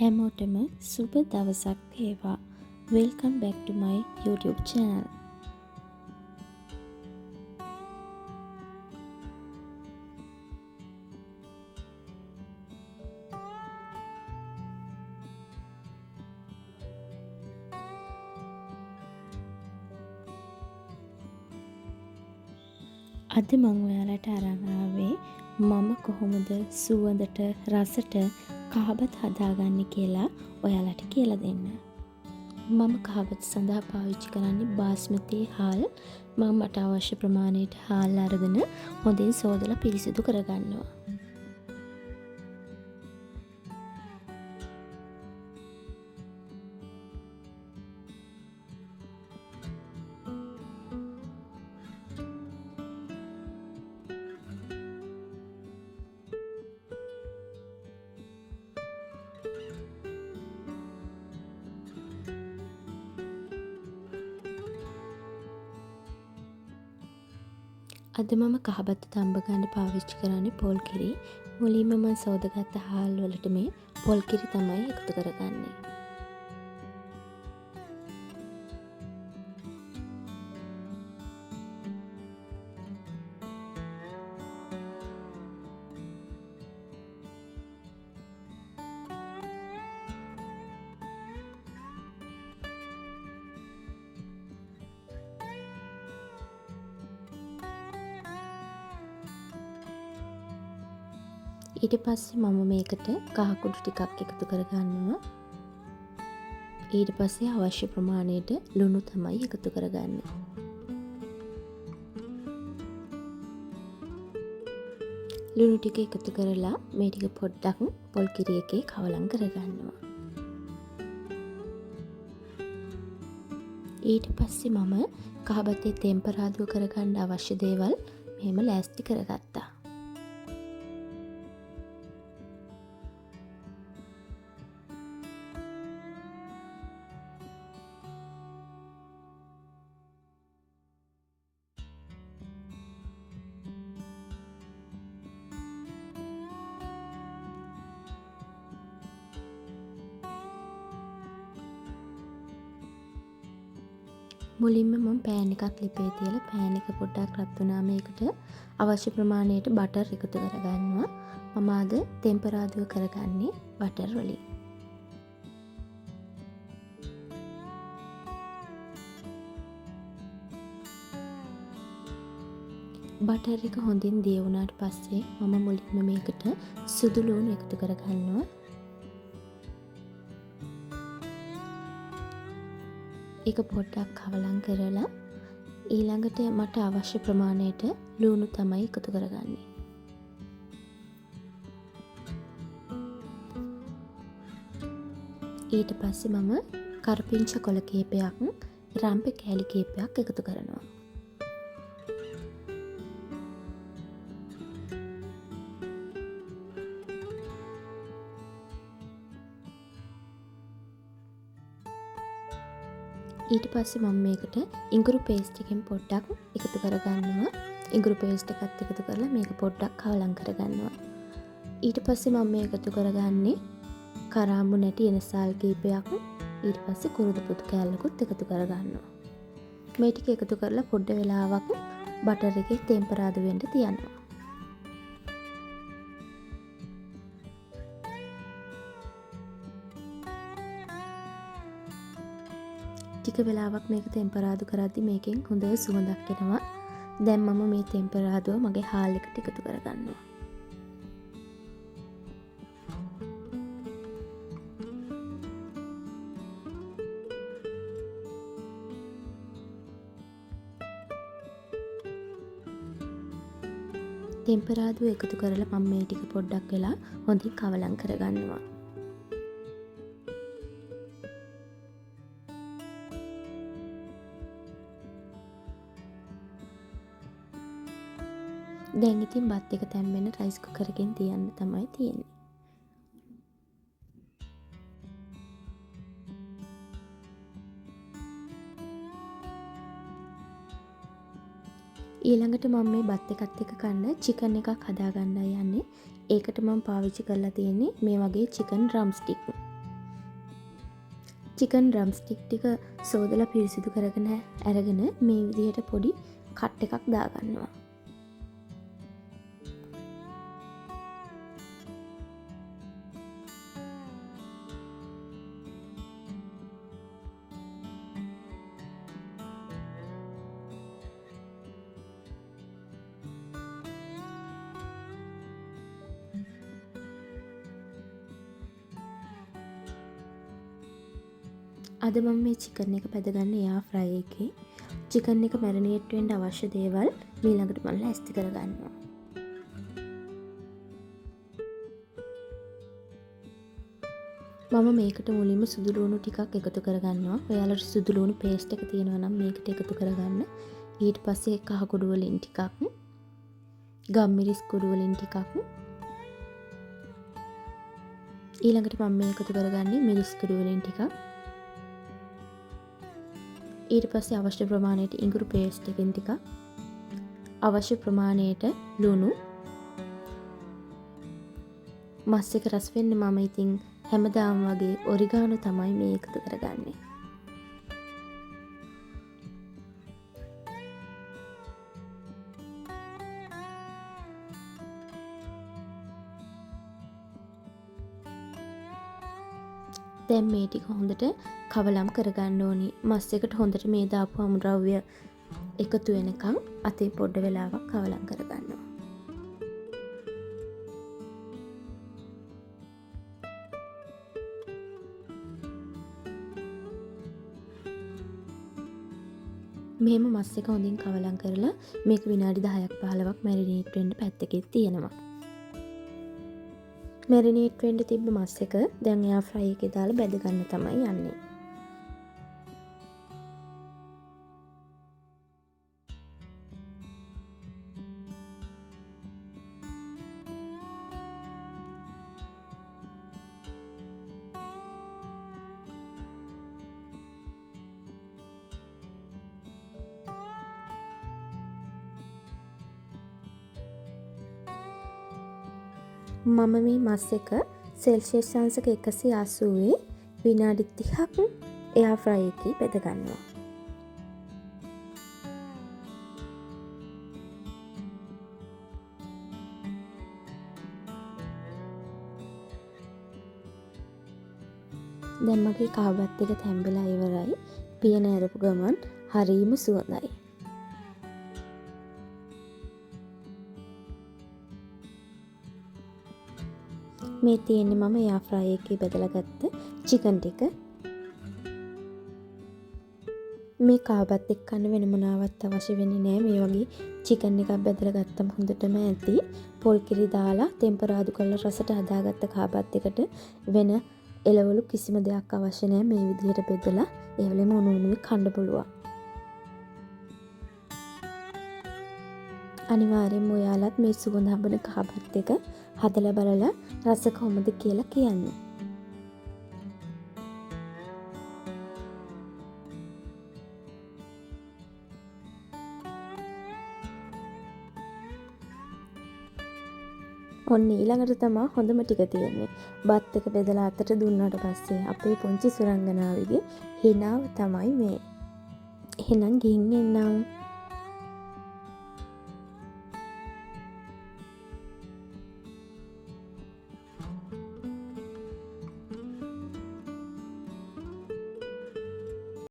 හැමෝටම සුබ දවසක් වේවා. Welcome back to my YouTube channel. අද මම ඔයාලට අරන් ආවේ මම කොහොමද සුවඳට රසට කහබත් හදාගන්නේ කියලා ඔයාලට කියලා දෙන්න. මම කහබත් සඳහා පාවිච්චි කරන්නේ බාස්මති හාල්. මම මට අවශ්‍ය ප්‍රමාණයට හාල් අරගෙන හොඳින් සෝදලා පිරිසිදු කරගන්නවා. අද මම කහබත් තම්බ ගන්න පාවිච්චි කරන්නේ පොල් කිරි. මුලින්ම මම සෝදාගත්ත හාල් වලට මේ පොල් කිරි තමයි එකතු කරගන්නේ. ඊට පස්සේ මම මේකට කහ කුඩු ටිකක් එකතු කරගන්නවා. ඊට පස්සේ අවශ්‍ය ප්‍රමාණයට ලුණු තමයි එකතු කරගන්නේ. ලුණු ටික එකතු කරලා මේ ටික පොඩ්ඩක් පොල් කිරි එකේ කවලම් කරගන්නවා. ඊට පස්සේ මම කහබතේ තෙම්පරාදුව කරගන්න අවශ්‍ය දේවල් මෙහෙම ලෑස්ති කරගත්තා. මුලින්ම මම පෑන් එකක් ලිපේ තියලා පෑන් එක පොඩ්ඩක් රත් වුණාම ඒකට අවශ්‍ය ප්‍රමාණයට බටර් එකතු කරගන්නවා. මම අද තෙම්පරාදුව කරගන්නේ බටර් වලින්. බටර් එක හොඳින් දිය වුණාට පස්සේ මම මුලින්ම මේකට සුදු ලුණු එකතු කරගන්නවා. ඒක පොඩ්ඩක් කවලම් කරලා ඊළඟට මට අවශ්‍ය ප්‍රමාණයට ලුණු තමයි එකතු කරගන්නේ. ඊට පස්සේ මම කරපිංච කොළ කීපයක්, රම්පෙ කෑලි කීපයක් එකතු කරනවා. ඊට පස්සේ මම මේකට ඉඟුරු පේස්ට් එකෙන් පොඩ්ඩක් එකතු කරගන්නවා. ඉඟුරු පේස්ට් එකත් එකතු කරලා මේක පොඩ්ඩක් කවලම් කරගන්නවා. ඊට පස්සේ මම මේ එකතු කරගන්නේ කරාඹු නැටි එනසාල් කීපයක්. ඊට පස්සේ කුරුදු පුතු කෑල්ලකුත් එකතු කරගන්නවා. මේ ටික එකතු කරලා පොඩ්ඩ වෙලාවක් බටර් එකේ තෙම්පරාදු වෙන්න තියනවා. ටික වෙලාවක් මේක තෙම්පරාදු කරද්දි මේකෙන් හොඳ සුවඳක් එනවා. දැන් මම මේ තෙම්පරාදුව මගේ හාල් එකට එකතු කරගන්නවා. තෙම්පරාදුව එකතු කරලා මම මේ ටික පොඩ්ඩක් වෙලා හොඳින් කවලම් කරගන්නවා. දැන් ඉතින් බත් එක තැම්බෙන්න රයිස් කුකර් එකෙන් තියන්න තමයි තියෙන්නේ. ඊළඟට මම මේ බත් එකත් එක්ක කන්න චිකන් එකක් හදාගන්නයි යන්නේ. ඒකට මම පාවිච්චි කරලා තියෙන්නේ මේ වගේ chicken drum stiff. Chicken drum stiff ටික සෝදලා පිරිසිදු කරගෙන අරගෙන මේ විදිහට පොඩි කට් එකක් දාගන්නවා. අද මම මේ චිකන් එක පැදගන්න එයා ෆ්‍රයි එකේ. චිකන් එක මැරිනේට් වෙන්න අවශ්‍ය දේවල් ඊළඟට මම ලෑස්ති කරගන්නවා. මම මේකට මුලින්ම සුදු ලුණු ටිකක් එකතු කරගන්නවා. ඔයාලට සුදු ලුණු පේස්ට් එක තියෙනවා නම් මේකට එකතු කරගන්න. ඊට පස්සේ කහ කුඩු වලින් ටිකක්, ගම්මිරිස් කුඩු වලින් ටිකක්, ඊළඟට මම මේ එකතු කරගන්නේ මිරිස් කුඩු වලින් ටිකක්. ඊට පස්සේ අවශ්‍ය ප්‍රමාණයට ඉඟුරු පේස්ට් එකෙන් ටිකක්, අවශ්‍ය ප්‍රමාණයට ලුණු. මස් එක රස වෙන්න මම ඉතින් හැමදාම වගේ ඔරිගානෝ තමයි මේ එකතු කරගන්නේ. දැන් මේ ටික හොඳට කවලම් කරගන්න ඕනි. මස් එකට හොඳට මේ දාපු අමුද්‍රව්‍ය එකතු වෙනකන් අතේ පොඩ වෙලාවක් කවලම් කරගන්නවා. මෙහෙම මස් එක හොඳින් කවලම් කරලා මේක විනාඩි 10ක් 15ක් මැරිනේට් වෙන්න පැත්තකින් තියනවා. මැරිනේට් වෙන්න තිබ්බ මස් එක දැන් එයා ෆ්‍රයි එකේ දාලා බැද ගන්න තමයි යන්නේ. මම මේ මස් එක සෙල්සියස් අංශක 180 විනාඩි 30ක් එයා ෆ්‍රයි එකේ බෙද ගන්නවා. දැන් මගේ කහබත් එක තැම්බෙලා ඉවරයි. පියන ඇරපු ගමන් හරීම සුවඳයි. මේ තියෙන්නේ මම එයා ෆ්‍රයි එකේ බෙදලා ගත්ත චිකන් ටික. මේ කහබත් එක්ක කන්න වෙන මොනවත් අවශ්‍ය වෙන්නේ නැහැ. මේ වගේ චිකන් එකක් බෙදලා ගත්තම හොඳටම ඇති. පොල් කිරි දාලා ටෙම්පරාදු කරලා රසට හදාගත්ත කහබත් එකට වෙන එළවලු කිසිම දෙයක් අවශ්‍ය නැහැ. මේ විදිහට බෙදලා ඒ වෙලෙම උණු උණුවේ කන්න පුළුවන්. අනිවාර්යෙන්ම ඔයාලත් මේ සුවඳ හඹන කහබත් එක හදලා බලලා රස කොහොමද කියලා කියන්න. ඔන්න ඊළඟට තමයි හොඳම ටික තියෙන්නේ. බත් එක බෙදලා අතට දුන්නාට පස්සේ අපේ පුංචි සුරංගනාවේගේ හිනාව තමයි මේ. එහෙනම් ගිහින් එන්නම්.